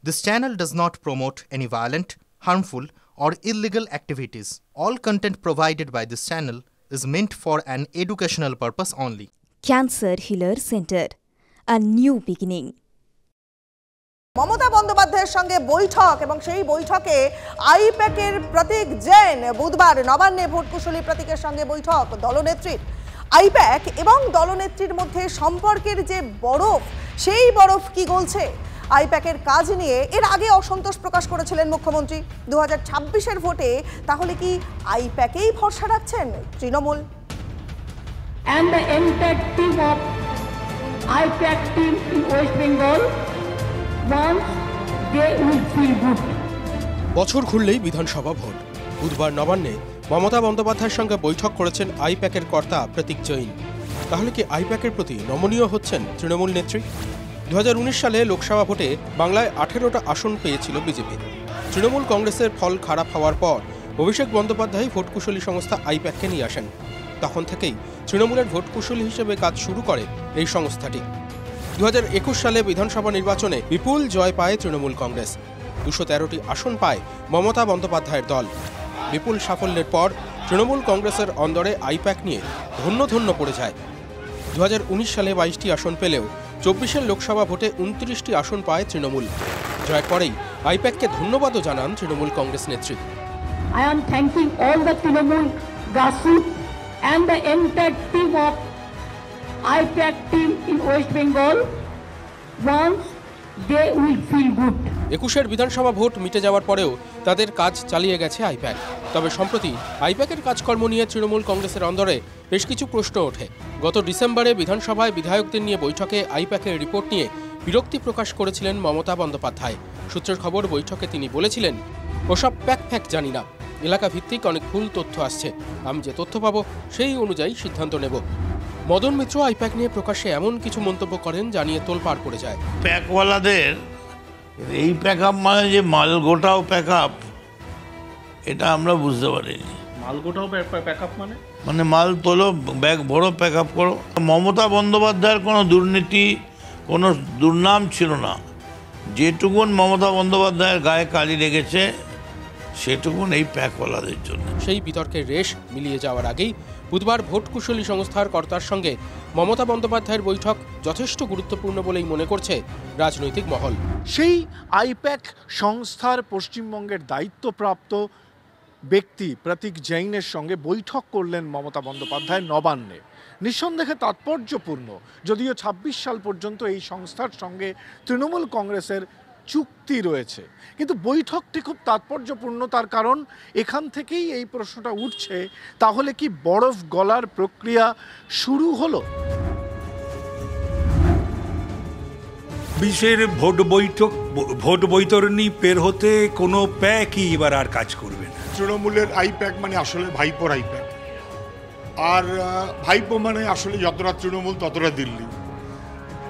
This channel does not promote any violent, harmful, or illegal activities. All content provided by this channel is meant for an educational purpose only. Cancer Healer Center, a new beginning. Mamata বন্দ্যোপাধ্যায়ের সঙ্গে বৈঠক এবং সেই বৈঠকে আইপ্যাকের প্রতীক জৈন বুধবার নবান্নে ভোটকুশলী প্রতীকের সঙ্গে বৈঠক দলনেত্রীর। আইপ্যাক এবং দলনেত্রীর মধ্যে সম্পর্কের যে বরফ, সেই বরফ কি গলছে? আইপ্যাকের কাজ নিয়ে এর আগে অসন্তোষ প্রকাশ করেছিলেন মুখ্যমন্ত্রী। 2026-এর ভোটে তাহলে কি আইপ্যাকেই ভরসা রাখছেন Trinamool? And the impact team of IPAC team in West Bengal once they will feel good. বছর ঘুরলেই বিধানসভা ভোট। বুধবার নবান্নে মমতা বন্দ্যোপাধ্যায়ের সঙ্গে বৈঠক করেছেন আইপ্যাকের কর্তা প্রতীক জৈন। তাহলে কি আইপ্যাকের প্রতি নমনীয় হচ্ছেন তৃণমূল নেত্রী? 2019 সালে লোকসভা ভোটে বাংলায় 18টা আসন পেয়েছিল বিজেপি। তৃণমূল কংগ্রেসের ফল খারাপ হওয়ার পর অভিষেক বন্দ্যোপাধ্যায় ভোটকুশলী সংস্থা আইপ্যাককে নিয়ে আসেন। তখন থেকেই তৃণমূলের ভোটকুশলী হিসেবে কাজ শুরু করে এই সংস্থাটি। 2021 সালে বিধানসভা নির্বাচনে বিপুল জয় পায় তৃণমূল কংগ্রেস। 213টি আসন পায় মমতা বন্দ্যোপাধ্যায়ের দল। বিপুল সাফল্যের পর তৃণমূল কংগ্রেসের অন্দরে আইপ্যাক নিয়ে ধন্য পড়ে যায়। 2019 সালে 22টি আসন পেলেও 24-এর লোকসভা ভোটে 29টি আসন পায় তৃণমূল। জয়ের পরেই আইপ্যাককে ধন্যবাদও জানান তৃণমূল কংগ্রেস নেত্রী। I am thanking all the Trinamool grassroots and the entire team of IPAC team in West Bengal. Once they will feel good. 21-এর বিধানসভা ভোট মিটে যাওয়ার পরেও তাদের কাজ চালিয়ে গেছে আইপ্যাক। তবে সম্প্রতি আইপ্যাকের কাজকর্ম নিয়ে তৃণমূল কংগ্রেসের অন্দরে বেশ কিছু প্রশ্ন ওঠে। গত ডিসেম্বরে বিধানসভায় বিধায়কদের নিয়ে বৈঠকে আইপ্যাকের রিপোর্ট নিয়ে বিরক্তি প্রকাশ করেছিলেন মমতা বন্দ্যোপাধ্যায়। সূত্রের খবর, বৈঠকে তিনি বলেছিলেন, ওসব প্যাক জানি না, এলাকা ভিত্তিক অনেক ভুল তথ্য আসছে, আমি যে তথ্য পাবো সেই অনুযায়ী সিদ্ধান্ত নেব। মদন মিত্র আইপ্যাক নিয়ে প্রকাশ্যে এমন কিছু মন্তব্য করেন যা নিয়ে তোলপাড় পড়ে যায়। প্যাকওয়ালাদের এই প্যাকআপ মানে যে মাল গোটাও প্যাকআপ, এটা আমরা বুঝতে পারিনি। মাল গোটাও প্যাকআপ মানে মাল তোলো, ব্যাগ ভরো, প্যাকআপ করো। মমতা বন্দ্যোপাধ্যায়ের কোনো দুর্নীতি, কোনো দুর্নাম ছিল না। যেটুকুন মমতা বন্দ্যোপাধ্যায়ের গায়ে কালি লেগেছে সেটুকুন এই প্যাকওয়ালাদের জন্য। সেই বিতর্কের রেশ মিলিয়ে যাওয়ার আগেই বুধবার ভোটকুশলী সংস্থার কর্তার সঙ্গে মমতা বন্দ্যোপাধ্যায়ের বৈঠক যথেষ্ট গুরুত্বপূর্ণ বলেই মনে করছে রাজনৈতিক মহল। সেই আইপ্যাক সংস্থার পশ্চিমবঙ্গের দায়িত্বপ্রাপ্ত ব্যক্তি প্রতীক জৈনের সঙ্গে বৈঠক করলেন মমতা বন্দ্যোপাধ্যায় নবান্নে। নিঃসন্দেহে তাৎপর্যপূর্ণ, যদিও 26 সাল পর্যন্ত এই সংস্থার সঙ্গে তৃণমূল কংগ্রেসের চুক্তি রয়েছে, কিন্তু বৈঠকটি খুব তাৎপর্যপূর্ণ। তার কারণ এখান থেকেই এই প্রশ্নটা উঠছে, তাহলে কি বরফ গলার প্রক্রিয়া শুরু হলো? বিশের ভোট বৈতরণী পের হতে কোনো প্যাকই এবার আর কাজ করবে না। তৃণমূলের আইপ্যাক মানে আসলে ভাইপোর আইপ্যাক, আর ভাইপো মানে আসলে যতটা তৃণমূল ততটা দিল্লি।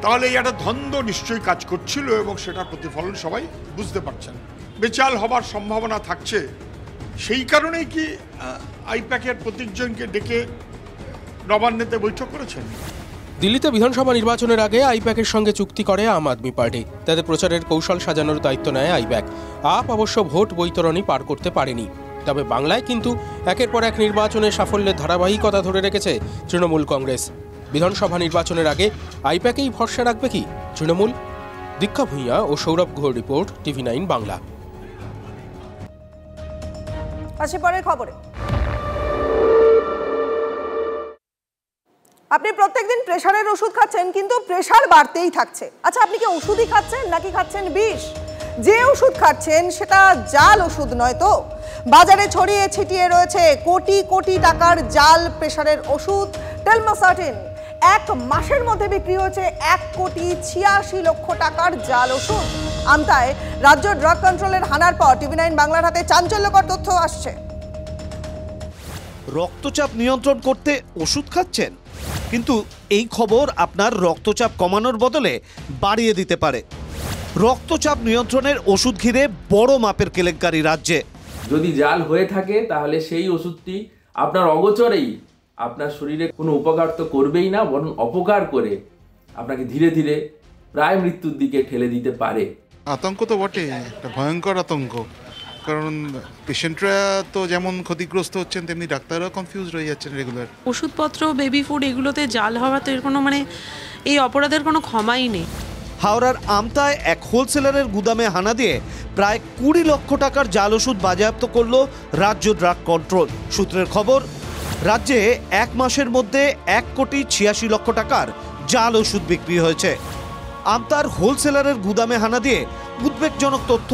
তাহলে এই একটা দ্বন্দ্ব নিশ্চয়ই কাজ করছিল এবং সেটার প্রতিফলন সবাই বুঝতে পারছেন। বেচাল হবার সম্ভাবনা থাকছে, সেই কারণেই কি আইপ্যাকের প্রতীকজনকে ডেকে নবান্নেতে বৈঠক করেছেন। দিল্লিতে বিধানসভা নির্বাচনের আগে আইপ্যাকের সঙ্গে চুক্তি করে আম আদমি পার্টি। তাদের প্রচারের কৌশল সাজানোর দায়িত্ব নেয় আইপ্যাক। আপ অবশ্য ভোট বৈতরণী পার করতে পারেনি। তবে বাংলায় কিন্তু একের পর এক নির্বাচনে সাফল্যের ধারাবাহিকতা ধরে রেখেছে তৃণমূল কংগ্রেস। বিধানসভা নির্বাচনের আগে আইপ্যাকেই ভরসা রাখবে কি তৃণমূল? দীক্ষা ভূঁইয়া ও সৌরভ ঘোর রিপোর্ট, TV9 বাংলা। পরের খবরে, আপনি প্রত্যেকদিন প্রেশারের ওষুধ খাচ্ছেন, কিন্তু প্রেশার বাড়তেই থাকছে। আচ্ছা, আপনি কি ওষুধই খাচ্ছেন নাকি খাচ্ছেন বিষ? যে ওষুধ খাচ্ছেন সেটা জাল ওষুধ নয় তো? বাজারে ছড়িয়ে ছিটিয়ে রয়েছে কোটি টাকার জাল প্রেশারের ওষুধ টেলমাসার্টিন। 1 মাসের মধ্যে বিক্রি হয়েছে 1,86,00,000 টাকার জাল ওষুধ। আমতায় রাজ্য ড্রাগ কন্ট্রোলের হানার পর TV9 বাংলার হাতে চাঞ্চল্যকর তথ্য আসছে। রক্তচাপ নিয়ন্ত্রণ করতে ওষুধ খাচ্ছেন, কিন্তু এই খবর আপনার রক্তচাপ কমানোর বদলে বাড়িয়ে দিতে পারে। রক্তচাপ নিয়ন্ত্রণের ওষুধ ঘিরে বড় মাপের কেলেঙ্কারি রাজ্যে। যদি জাল হয়ে থাকে তাহলে সেই ওষুধটি আপনার অগোচরেই আপনার শরীরে কোনো উপকার তো করবেই না, বরং অপকার করে আপনাকে ধীরে ধীরে প্রায় মৃত্যুর দিকে ঠেলে দিতে পারে। আতঙ্ক তো বটে, একটা ভয়ঙ্কর আতঙ্ক, কারণ পেশেন্টরা তো যেমন ক্ষতিগ্রস্ত হচ্ছেন তেমনি ডাক্তাররাও কনফিউজ হয়ে যাচ্ছেন রেগুলার। ওষুধপত্র, বেবি ফুড এগুলোতে জাল হওয়া তো এর কোনো এই অপরাধের কোনো ক্ষমাই নেই। হাওড়ার আমতায় এক হোলসেলারের গুদামে হানা দিয়ে প্রায় 20 লক্ষ টাকার জাল ওষুধ বাজেয়াপ্ত করল রাজ্য ড্রাগ কন্ট্রোল। সূত্রের খবর, রাজ্যে 1 মাসের মধ্যে 1,86 লক্ষ টাকার জাল ওষুধ বিক্রি হয়েছে। আমতার হোলসেলারের গুদামে হানা দিয়ে উদ্বেগজনক তথ্য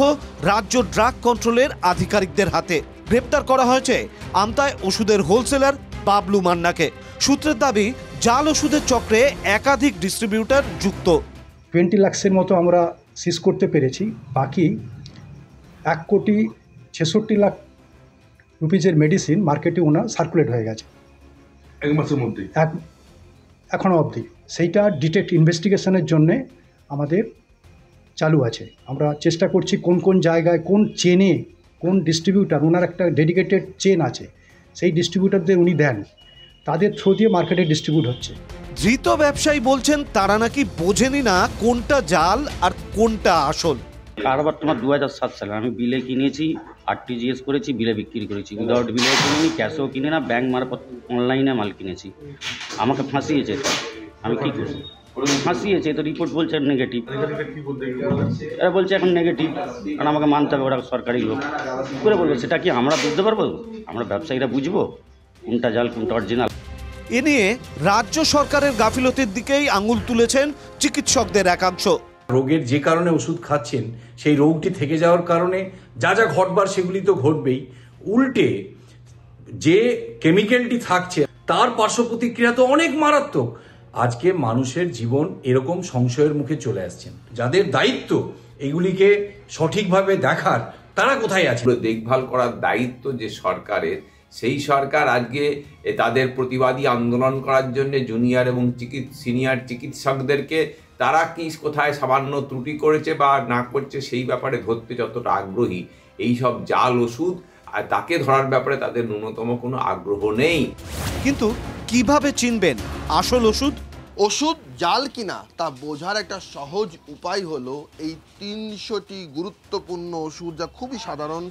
রাজ্য ড্রাগ কন্ট্রোলের আধিকারিকদের হাতে। গ্রেপ্তার করা হয়েছে আমতায় ওষুধের হোলসেলার বাবলু মান্নাকে। সূত্রের দাবি, জাল ওষুধের চক্রে একাধিক ডিস্ট্রিবিউটর যুক্ত। 20 লাখের মতো আমরা সিজ করতে পেরেছি, বাকি 1,66 লাখ রুপিজের মেডিসিন মার্কেটে ওনার সার্কুলেট হয়ে গেছে 1 মাসের মধ্যে, এখনও অবধি। সেইটা ডিটেক্ট ইনভেস্টিগেশনের জন্যে আমাদের চালু আছে। আমরা চেষ্টা করছি কোন কোন জায়গায়, কোন চেনে, কোন ডিস্ট্রিবিউটার, ওনার একটা ডেডিকেটেড চেন আছে, সেই ডিস্ট্রিবিউটারদের উনি দেন, তাদের থ্রু দিয়ে মার্কেটে ডিস্ট্রিবিউট হচ্ছে। ধৃত ব্যবসায়ী বলছেন তারা নাকি বোঝেনি না কোনটা জাল আর কোনটা আসল। কারবার তোমার 2007 সালে আমি বিলে কিনেছি, RTGS করেছি, বিলে বিক্রি করেছি, উইদাউট বিলে কিনিনি, ক্যাশেও কিনে না, ব্যাংক মারফত অনলাইনে মাল কিনেছি। আমাকে ফাঁসিয়েছে, আমি কী করি? ফাঁসিয়েছে তো, রিপোর্ট বলছে নেগেটিভ, এরা বলছে এখন নেগেটিভ, কারণ আমাকে মানতে হবে, ওরা সরকারি লোক করে বলবো। সেটা কি আমরা বুঝতে পারবো? আমরা ব্যবসায়ীরা বুঝবো কোনটা জাল কোনটা অরিজিনাল? এ নিয়ে রাজ্য সরকারের গাফিলতির দিকেই আঙুল তুলেছেন চিকিৎসকদের একাংশ। রোগের যে কারণে ওষুধ খাচ্ছেন সেই রোগটি থেকে যাওয়ার কারণে যা যা ঘটবার সেগুলি তো ঘটবেই, উল্টে যে কেমিক্যালটি থাকছে তার পার্শ্ব প্রতিক্রিয়া তো অনেক মারাত্মক। আজকে মানুষের জীবন এরকম সংশয়ের মুখে চলে আসছেন। যাদের দায়িত্ব এগুলিকে সঠিকভাবে দেখার, তারা কোথায় আছে? দেখভাল করার দায়িত্ব যে সরকারের, সেই সরকার আজকে তাদের প্রতিবাদী আন্দোলন করার জন্য জুনিয়র এবং সিনিয়র চিকিৎসকদেরকে তারা কি কোথায় সামান্য ত্রুটি করেছে বা না করছে সেই ব্যাপারে ধরতে যতটা আগ্রহী, এই সব জাল ওষুধ আর তাকে ধরার ব্যাপারে তাদের ন্যূনতম কোনো আগ্রহ নেই। কিন্তু কিভাবে চিনবেন আসল ওষুধ? ওষুধ জাল কিনা তা বোঝার একটা সহজ উপায় হলো এই 300টি গুরুত্বপূর্ণ ওষুধ, যা খুবই সাধারণ,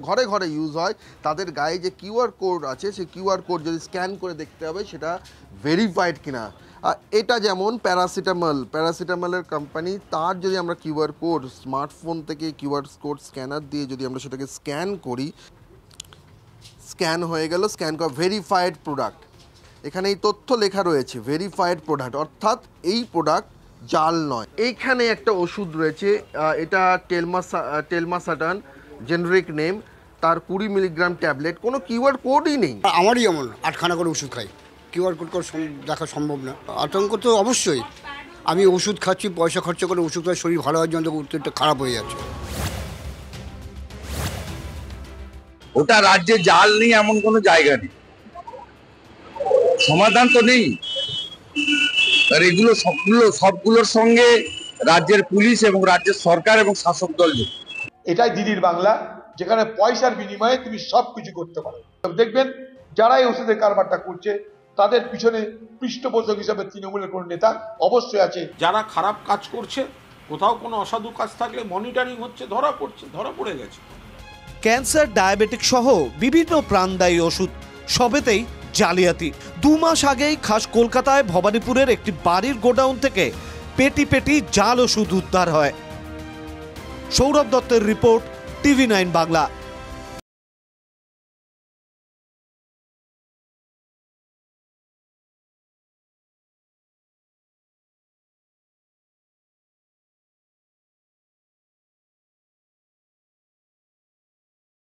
ঘরে ঘরে ইউজ হয়, তাদের গায়ে যে QR কোড আছে, সেই QR কোড যদি স্ক্যান করে দেখতে হবে সেটা ভেরিফাইড কিনা। এটা যেমন প্যারাসিটামলের কোম্পানি, তার যদি আমরা QR কোড স্মার্টফোন থেকে QR কোড স্ক্যানার দিয়ে যদি আমরা সেটাকে স্ক্যান করি, স্ক্যান হয়ে গেল, স্ক্যান করা ভেরিফাইড প্রোডাক্ট। এখানে এই তথ্য লেখা রয়েছে ভেরিফাইড প্রোডাক্ট, অর্থাৎ এই প্রোডাক্ট জাল নয়। এইখানে একটা ওষুধ রয়েছে, এটা টেলমাসাটান, জেনারিক নেম, তার 20 মিলিগ্রাম ট্যাবলেট, কোনো QR কোডই নেই। আমারই এমন 8খানা করে ওষুধ খাই, QR কোড দেখা সম্ভব না। আতঙ্ক তো অবশ্যই। আমি ওষুধ খাচ্ছি, পয়সা খরচা করে ওষুধ খাই, শরীর ভালো হওয়ার জন্য উত্তরটা খারাপ হয়ে যাচ্ছে। ওটা রাজ্যে জাল নেই এমন কোনো জায়গা নেই, সমাধান তো নেই। আর এগুলো সবগুলোর সঙ্গে রাজ্যের পুলিশ এবং রাজ্যের সরকার এবং শাসক দল যুক্ত। এটাই দিদির বাংলা, যেখানে পয়সার বিনিময়ে তুমি সব কিছু করতে পারো। দেখবেন যারা এই ওষুধের কারবারটা করছে তাদের পিছনে পৃষ্ঠপোষক হিসাবে তৃণমূলের কোন নেতা অবশ্যই আছে। যারা খারাপ কাজ করছে, কোথাও কোনো অসাধু কাজ থাকলে মনিটরিং হচ্ছে, ধরা পড়ে গেছে। ক্যান্সার, ডায়াবেটিক সহ বিভিন্ন প্রাণদায়ী ওষুধ, সবেতেই জালিয়াতি। 2 মাস আগেই খাস কলকাতায় ভবানীপুরের একটি বাড়ির গোডাউন থেকে পেটি পেটি জাল ওষুধ উদ্ধার হয়। সৌরভ দত্তের রিপোর্ট, TV9 বাংলা।